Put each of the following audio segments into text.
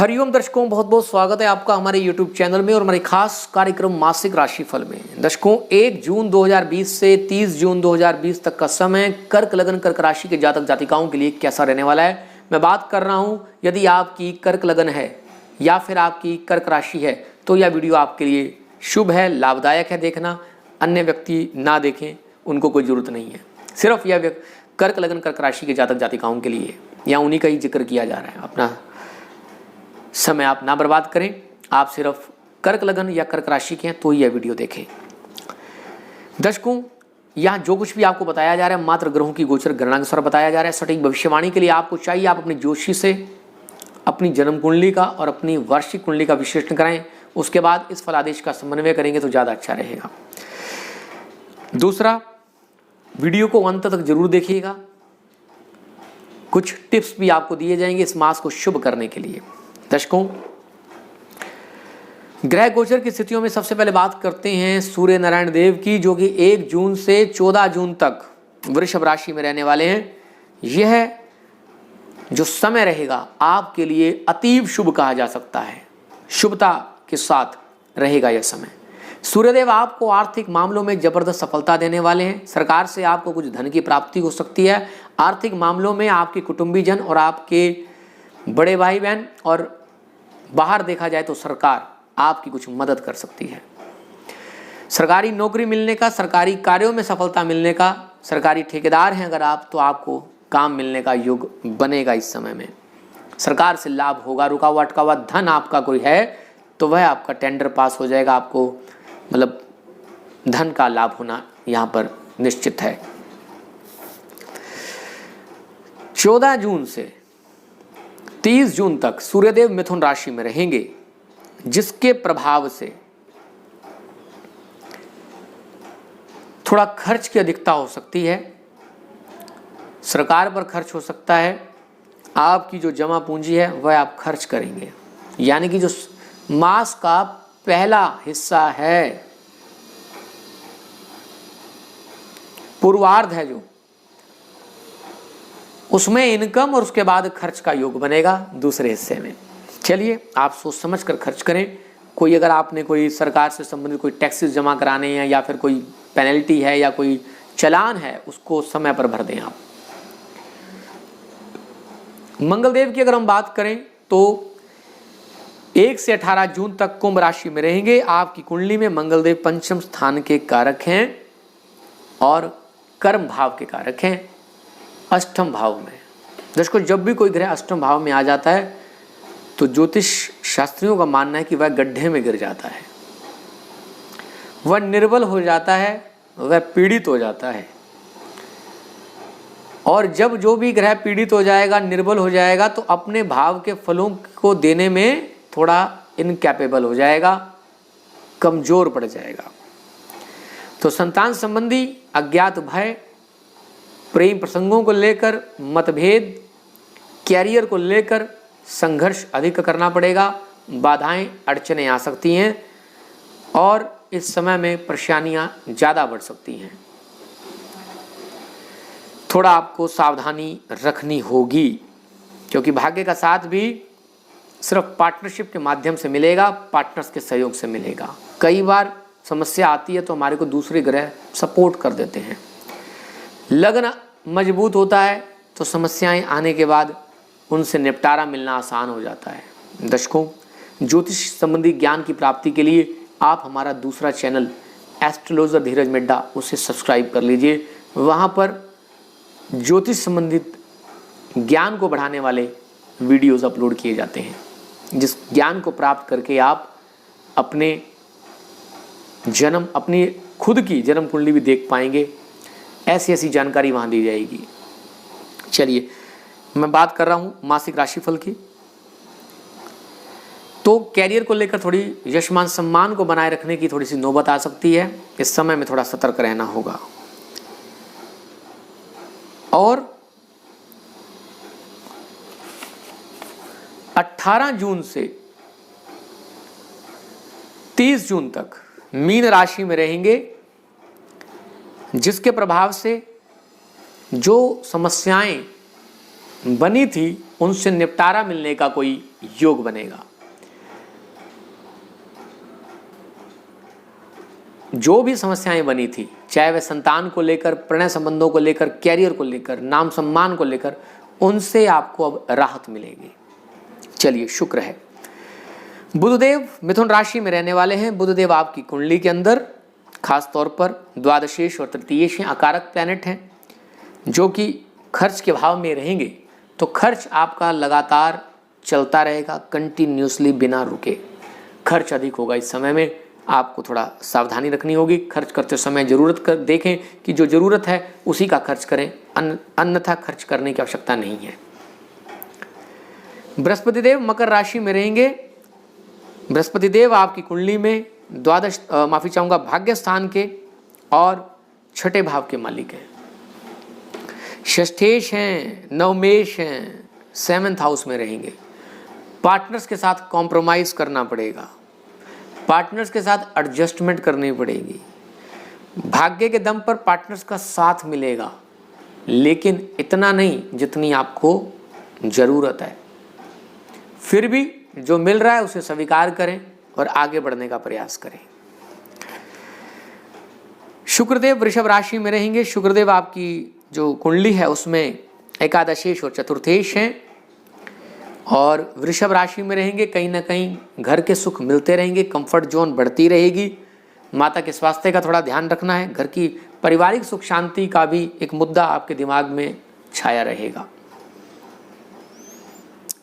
हरिओम दर्शकों, बहुत बहुत स्वागत है आपका हमारे YouTube चैनल में और हमारे खास कार्यक्रम मासिक राशिफल में। दर्शकों, 1 जून 2020 से 30 जून 2020 तक का समय कर्क लगन कर्क राशि के जातक जातिकाओं के लिए कैसा रहने वाला है। मैं बात कर रहा हूं, यदि आपकी कर्क लगन है या फिर आपकी कर्क राशि है तो यह वीडियो आपके लिए शुभ है, लाभदायक है देखना। अन्य व्यक्ति ना देखें, उनको कोई ज़रूरत नहीं है। सिर्फ यह कर्क लगन कर्क राशि के जातक जातिकाओं के लिए या उन्हीं का ही जिक्र किया जा रहा है। अपना समय आप ना बर्बाद करें। आप सिर्फ कर्क लगन या कर्क राशि के हैं तो ही यह वीडियो देखें। दर्शकों, यहाँ जो कुछ भी आपको बताया जा रहा है मात्र ग्रहों की गोचर गणना के अनुसार बताया जा रहा है। सटीक भविष्यवाणी के लिए आपको चाहिए आप अपनी ज्योतिषी से अपनी जन्म कुंडली का और अपनी वार्षिक कुंडली का विश्लेषण कराएं। उसके बाद इस फलादेश का समन्वय करेंगे तो ज़्यादा अच्छा रहेगा। दूसरा, वीडियो को अंत तक जरूर देखिएगा। कुछ टिप्स भी आपको दिए जाएंगे इस मास को शुभ करने के लिए। दर्शकों, ग्रह गोचर की स्थितियों में सबसे पहले बात करते हैं सूर्य नारायण देव की, जो कि 1 जून से 14 जून तक वृषभ राशि में रहने वाले हैं। यह जो समय रहेगा आपके लिए अतीव शुभ कहा जा सकता है। शुभता के साथ रहेगा यह समय। सूर्यदेव आपको आर्थिक मामलों में जबरदस्त सफलता देने वाले हैं। सरकार से आपको कुछ धन की प्राप्ति हो सकती है। आर्थिक मामलों में आपके कुटुंबीजन और आपके बड़े भाई बहन और बाहर देखा जाए तो सरकार आपकी कुछ मदद कर सकती है। सरकारी नौकरी मिलने का, सरकारी कार्यों में सफलता मिलने का, सरकारी ठेकेदार हैं अगर आप तो आपको काम मिलने का योग बनेगा। इस समय में सरकार से लाभ होगा। रुका हुआ अटका हुआ धन आपका कोई है तो वह आपका टेंडर पास हो जाएगा। आपको मतलब धन का लाभ होना यहाँ पर निश्चित है। 14 जून से 30 जून तक सूर्यदेव मिथुन राशि में रहेंगे, जिसके प्रभाव से थोड़ा खर्च की अधिकता हो सकती है। सरकार पर खर्च हो सकता है। आपकी जो जमा पूंजी है वह आप खर्च करेंगे। यानी कि जो मास का पहला हिस्सा है, पूर्वार्ध है जो, उसमें इनकम और उसके बाद खर्च का योग बनेगा दूसरे हिस्से में। चलिए, आप सोच समझ कर खर्च करें। कोई अगर आपने कोई सरकार से संबंधित कोई टैक्सेस जमा कराने हैं या फिर कोई पेनल्टी है या कोई चालान है, उसको समय पर भर दें आप। मंगलदेव की अगर हम बात करें तो 1 से 18 जून तक कुंभ राशि में रहेंगे। आपकी कुंडली में मंगलदेव पंचम स्थान के कारक हैं और कर्म भाव के कारक हैं अष्टम भाव में। दर्शकों, जब भी कोई ग्रह अष्टम भाव में आ जाता है तो ज्योतिष शास्त्रियों का मानना है कि वह गड्ढे में गिर जाता है, वह निर्बल हो जाता है, वह पीड़ित हो जाता है। और जब जो भी ग्रह पीड़ित हो जाएगा, निर्बल हो जाएगा, तो अपने भाव के फलों को देने में थोड़ा इनकैपेबल हो जाएगा, कमजोर पड़ जाएगा। तो संतान संबंधी अज्ञात भय, प्रेम प्रसंगों को लेकर मतभेद, कैरियर को लेकर संघर्ष अधिक करना पड़ेगा। बाधाएं अड़चनें आ सकती हैं और इस समय में परेशानियां ज़्यादा बढ़ सकती हैं। थोड़ा आपको सावधानी रखनी होगी, क्योंकि भाग्य का साथ भी सिर्फ पार्टनरशिप के माध्यम से मिलेगा, पार्टनर्स के सहयोग से मिलेगा। कई बार समस्या आती है तो हमारे को दूसरे ग्रह सपोर्ट कर देते हैं। लग्न मजबूत होता है तो समस्याएं आने के बाद उनसे निपटारा मिलना आसान हो जाता है। दर्शकों, ज्योतिष संबंधी ज्ञान की प्राप्ति के लिए आप हमारा दूसरा चैनल एस्ट्रोलॉजर धीरज मिड्डा, उसे सब्सक्राइब कर लीजिए। वहाँ पर ज्योतिष संबंधित ज्ञान को बढ़ाने वाले वीडियोज़ अपलोड किए जाते हैं, जिस ज्ञान को प्राप्त करके आप अपनी खुद की जन्म कुंडली भी देख पाएंगे। ऐसी ऐसी जानकारी वहाँ दी जाएगी। चलिए, मैं बात कर रहा हूँ मासिक राशिफल की। तो कैरियर को लेकर थोड़ी यशमान सम्मान को बनाए रखने की थोड़ी सी नौबत आ सकती है। इस समय में थोड़ा सतर्क रहना होगा। और 18 जून से 30 जून तक मीन राशि में रहेंगे, जिसके प्रभाव से जो समस्याएं बनी थी उनसे निपटारा मिलने का कोई योग बनेगा। जो भी समस्याएं बनी थी, चाहे वह संतान को लेकर, प्रणय संबंधों को लेकर, कैरियर को लेकर, नाम सम्मान को लेकर, उनसे आपको अब राहत मिलेगी। चलिए, शुक्र है। बुधदेव मिथुन राशि में रहने वाले हैं। बुधदेव आपकी कुंडली के अंदर खास तौर पर द्वादशेश और तृतीयेश हैं, अकारक प्लैनेट हैं, जो कि खर्च के भाव में रहेंगे तो खर्च आपका लगातार चलता रहेगा, कंटिन्यूसली बिना रुके खर्च अधिक होगा। इस समय में आपको थोड़ा सावधानी रखनी होगी। खर्च करते समय जरूरत कर देखें कि जो जरूरत है उसी का खर्च करें, अन्यथा खर्च करने की आवश्यकता नहीं है। बृहस्पति देव मकर राशि में रहेंगे। बृहस्पति देव आपकी कुंडली में भाग्य स्थान के और छठे भाव के मालिक हैं, षष्ठेश हैं, नवमेश हैं, 7th हाउस में रहेंगे। पार्टनर्स के साथ कॉम्प्रोमाइज करना पड़ेगा, पार्टनर्स के साथ एडजस्टमेंट करनी पड़ेगी। भाग्य के दम पर पार्टनर्स का साथ मिलेगा, लेकिन इतना नहीं जितनी आपको जरूरत है। फिर भी जो मिल रहा है उसे स्वीकार करें और आगे बढ़ने का प्रयास करें। शुक्रदेव वृषभ राशि में रहेंगे। शुक्रदेव आपकी जो कुंडली है उसमें एकादशेश और चतुर्थेश हैं और वृषभ राशि में रहेंगे। कहीं ना कहीं घर के सुख मिलते रहेंगे, कंफर्ट जोन बढ़ती रहेगी। माता के स्वास्थ्य का थोड़ा ध्यान रखना है। घर की पारिवारिक सुख शांति का भी एक मुद्दा आपके दिमाग में छाया रहेगा।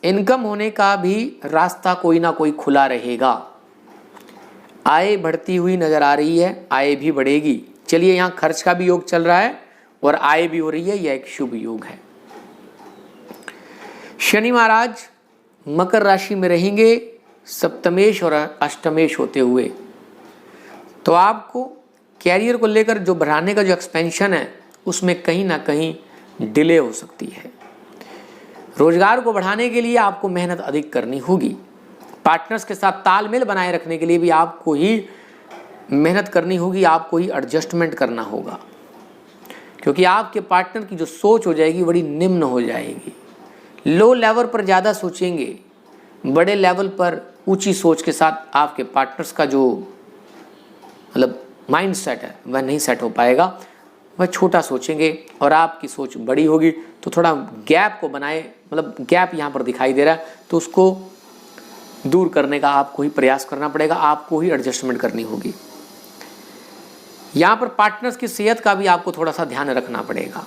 इनकम होने का भी रास्ता कोई ना कोई खुला रहेगा। आय बढ़ती हुई नजर आ रही है, आय भी बढ़ेगी। चलिए, यहाँ खर्च का भी योग चल रहा है और आय भी हो रही है, यह एक शुभ योग है। शनि महाराज मकर राशि में रहेंगे, सप्तमेश और अष्टमेश होते हुए। तो आपको कैरियर को लेकर जो बढ़ाने का जो एक्सपेंशन है उसमें कहीं ना कहीं डिले हो सकती है। रोजगार को बढ़ाने के लिए आपको मेहनत अधिक करनी होगी। पार्टनर्स के साथ तालमेल बनाए रखने के लिए भी आपको ही मेहनत करनी होगी, आपको ही एडजस्टमेंट करना होगा, क्योंकि आपके पार्टनर की जो सोच हो जाएगी बड़ी निम्न हो जाएगी। लो लेवल पर ज़्यादा सोचेंगे, बड़े लेवल पर ऊंची सोच के साथ आपके पार्टनर्स का जो मतलब माइंड सेट है वह नहीं सेट हो पाएगा। वह छोटा सोचेंगे और आपकी सोच बड़ी होगी, तो थोड़ा गैप को बनाए, मतलब गैप यहाँ पर दिखाई दे रहा है तो उसको दूर करने का आपको ही प्रयास करना पड़ेगा, आपको ही एडजस्टमेंट करनी होगी। यहाँ पर पार्टनर्स की सेहत का भी आपको थोड़ा सा ध्यान रखना पड़ेगा।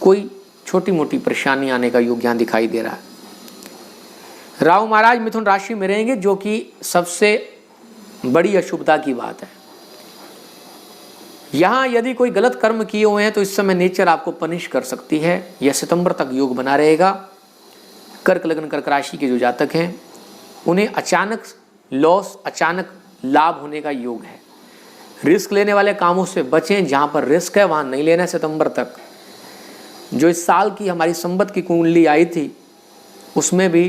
कोई छोटी मोटी परेशानी आने का योग यहाँ दिखाई दे रहा है। राहु महाराज मिथुन राशि में रहेंगे, जो कि सबसे बड़ी अशुभता की बात है। यहाँ यदि कोई गलत कर्म किए हुए हैं तो इस समय नेचर आपको पनिश कर सकती है। यह सितंबर तक योग बना रहेगा। कर्क लग्न कर्क राशि के जो जातक हैं उन्हें अचानक लॉस, अचानक लाभ होने का योग है। रिस्क लेने वाले कामों से बचें, जहाँ पर रिस्क है वहाँ नहीं लेना। सितंबर तक जो इस साल की हमारी संबत की कुंडली आई थी उसमें भी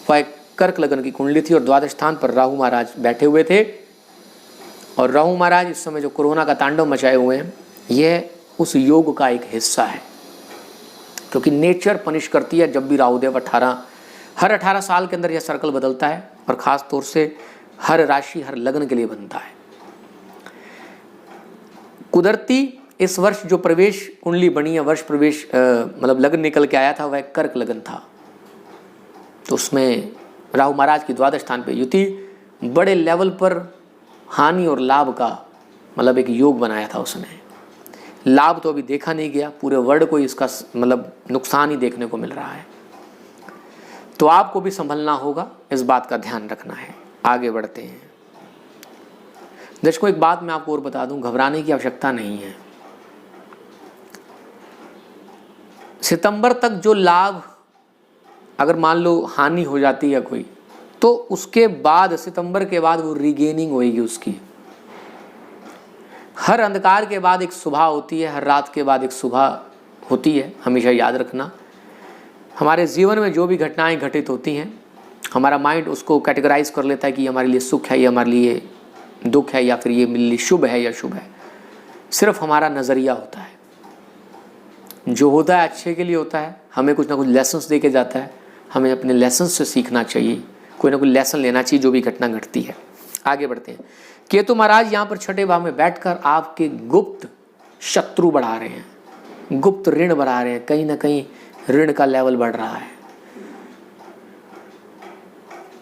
वह कर्क लग्न की कुंडली थी और द्वादश स्थान पर राहु महाराज बैठे हुए थे। और राहु महाराज इस समय जो कोरोना का तांडव मचाए हुए हैं, यह उस योग का एक हिस्सा है, क्योंकि नेचर पनिश करती है जब भी राहुदेव हर 18 साल के अंदर यह सर्कल बदलता है और ख़ास तौर से हर राशि हर लग्न के लिए बनता है। कुदरती इस वर्ष जो प्रवेश कुंडली बनी है, वर्ष प्रवेश मतलब लग्न निकल के आया था, वह कर्क लग्न था। तो उसमें राहु महाराज की द्वादश स्थान पे युति बड़े लेवल पर हानि और लाभ का मतलब एक योग बनाया था उसने। लाभ तो अभी देखा नहीं गया, पूरे वर्ल्ड को इसका मतलब नुकसान ही देखने को मिल रहा है। तो आपको भी संभलना होगा, इस बात का ध्यान रखना है। आगे बढ़ते हैं दर्शकों, एक बात मैं आपको और बता दूं, घबराने की आवश्यकता नहीं है। सितंबर तक जो लाभ, अगर मान लो हानि हो जाती है कोई, तो उसके बाद सितंबर के बाद वो रिगेनिंग होएगी उसकी। हर अंधकार के बाद एक सुबह होती है, हर रात के बाद एक सुबह होती है। हमेशा याद रखना, हमारे जीवन में जो भी घटनाएं घटित होती हैं, हमारा माइंड उसको कैटेगराइज कर लेता है कि हमारे लिए सुख है, ये हमारे लिए दुख है, या फिर ये मेरे लिए शुभ है या शुभ है। सिर्फ हमारा नज़रिया होता है। जो होता है अच्छे के लिए होता है, हमें कुछ ना कुछ लेसन्स दे के जाता है, हमें अपने लेसन्स से सीखना चाहिए, कोई ना कोई लेसन लेना चाहिए जो भी घटना घटती है। आगे बढ़ते हैं। केतु महाराज यहाँ पर छठे भाव में बैठकर आपके गुप्त शत्रु बढ़ा रहे हैं, गुप्त ऋण बढ़ा रहे हैं, कहीं ना कहीं ऋण का लेवल बढ़ रहा है,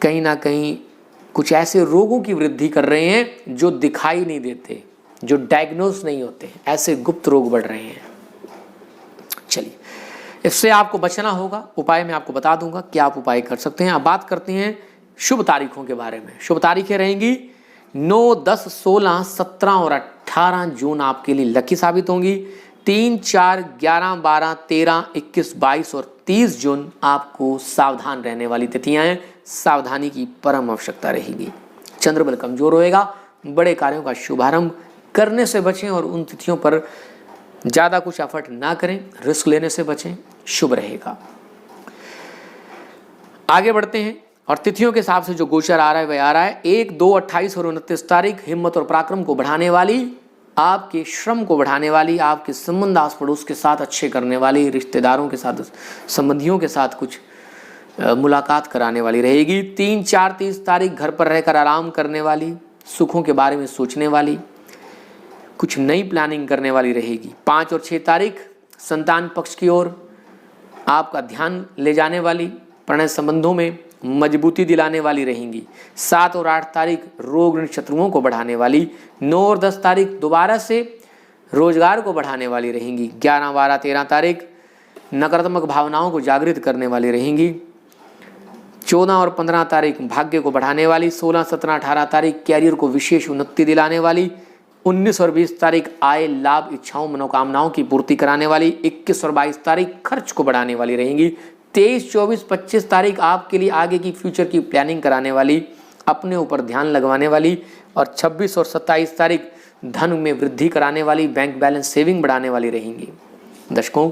कहीं ना कहीं कुछ ऐसे रोगों की वृद्धि कर रहे हैं जो दिखाई नहीं देते, जो डायग्नोस नहीं होते, ऐसे गुप्त रोग बढ़ रहे हैं। चलिए, इससे आपको बचना होगा। उपाय मैं आपको बता दूंगा क्या आप उपाय कर सकते हैं। अब बात करते हैं शुभ तारीखों के बारे में। शुभ तारीखें रहेंगी 9, 10, 16, 17 और 18 जून आपके लिए लकी साबित होंगी। 3, 4, 11, 12, 13, 21, 22 और 30 जून आपको सावधान रहने वाली तिथियां हैं। सावधानी की परम आवश्यकता रहेगी। चंद्रबल कमजोर होएगा, बड़े कार्यों का शुभारंभ करने से बचें और उन तिथियों पर ज़्यादा कुछ एफर्ट ना करें, रिस्क लेने से बचें, शुभ रहेगा। आगे बढ़ते हैं और तिथियों के हिसाब से जो गोचर आ रहा है वह आ रहा है 1, 2, 28 और 29 तारीख हिम्मत और पराक्रम को बढ़ाने वाली, आपके श्रम को बढ़ाने वाली, आपके संबंध आस पड़ोस के साथ अच्छे करने वाली, रिश्तेदारों के साथ, संबंधियों के साथ कुछ मुलाकात कराने वाली रहेगी। 3, 4, 30 तारीख घर पर रहकर आराम करने वाली, सुखों के बारे में सोचने वाली, कुछ नई प्लानिंग करने वाली रहेगी। 5 और 6 तारीख संतान पक्ष की ओर आपका ध्यान ले जाने वाली, प्रणय संबंधों में मजबूती दिलाने वाली रहेंगी। 7 और 8 तारीख रोग ऋण शत्रुओं को बढ़ाने वाली। 9 और 10 तारीख दोबारा से रोजगार को बढ़ाने वाली रहेंगी। 11, 12, 13 तारीख नकारात्मक भावनाओं को जागृत करने वाली रहेंगी। 14 और 15 तारीख भाग्य को बढ़ाने वाली। 16, 17, 18 तारीख कैरियर को विशेष उन्नति दिलाने वाली। 19 और 20 तारीख आय, लाभ, इच्छाओं, मनोकामनाओं की पूर्ति कराने वाली। 21 और 22 तारीख खर्च को बढ़ाने वाली रहेंगी। 23, 24, 25 तारीख आपके लिए आगे की फ्यूचर की प्लानिंग कराने वाली, अपने ऊपर ध्यान लगवाने वाली। और 26 और 27 तारीख धन में वृद्धि कराने वाली, बैंक बैलेंस सेविंग बढ़ाने वाली रहेंगी। दर्शकों,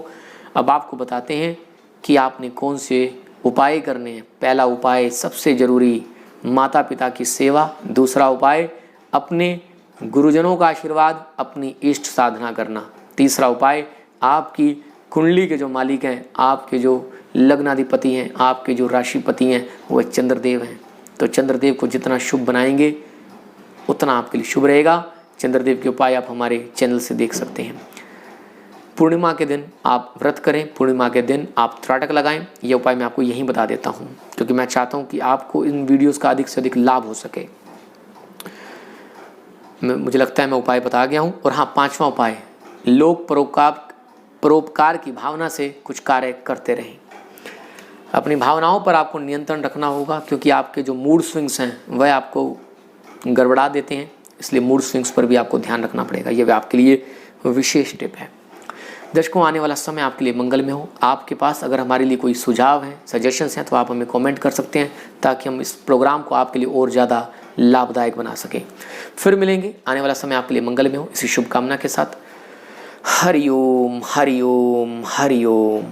अब आपको बताते हैं कि आपने कौन से उपाय करने हैं। पहला उपाय सबसे जरूरी, माता पिता की सेवा। दूसरा उपाय अपने गुरुजनों का आशीर्वाद, अपनी इष्ट साधना करना। तीसरा उपाय आपकी कुंडली के जो मालिक हैं, आपके जो लग्नाधिपति हैं, आपके जो राशिपति हैं, वह चंद्रदेव हैं। तो चंद्रदेव को जितना शुभ बनाएंगे उतना आपके लिए शुभ रहेगा। चंद्रदेव के उपाय आप हमारे चैनल से देख सकते हैं। पूर्णिमा के दिन आप व्रत करें, पूर्णिमा के दिन आप त्राटक लगाएं। ये उपाय मैं आपको यहीं बता देता हूँ क्योंकि मैं चाहता हूँ कि आपको इन वीडियोस का अधिक से अधिक लाभ हो सके। मुझे लगता है मैं उपाय बता गया हूँ। और हाँ, 5वां उपाय, लोक परोपकार की भावना से कुछ कार्य करते रहें। अपनी भावनाओं पर आपको नियंत्रण रखना होगा क्योंकि आपके जो मूड स्विंग्स हैं वह आपको गड़बड़ा देते हैं, इसलिए मूड स्विंग्स पर भी आपको ध्यान रखना पड़ेगा। यह आपके लिए विशेष टिप है। दर्शकों, आने वाला समय आपके लिए मंगल में हो। आपके पास अगर हमारे लिए कोई सुझाव हैं, सजेशंस हैं तो आप हमें कमेंट कर सकते हैं ताकि हम इस प्रोग्राम को आपके लिए और ज़्यादा लाभदायक बना सकें। फिर मिलेंगे, आने वाला समय आपके लिए मंगल में हो, इसी शुभकामना के साथ। हरि ओम, हरि ओम, हरि ओम।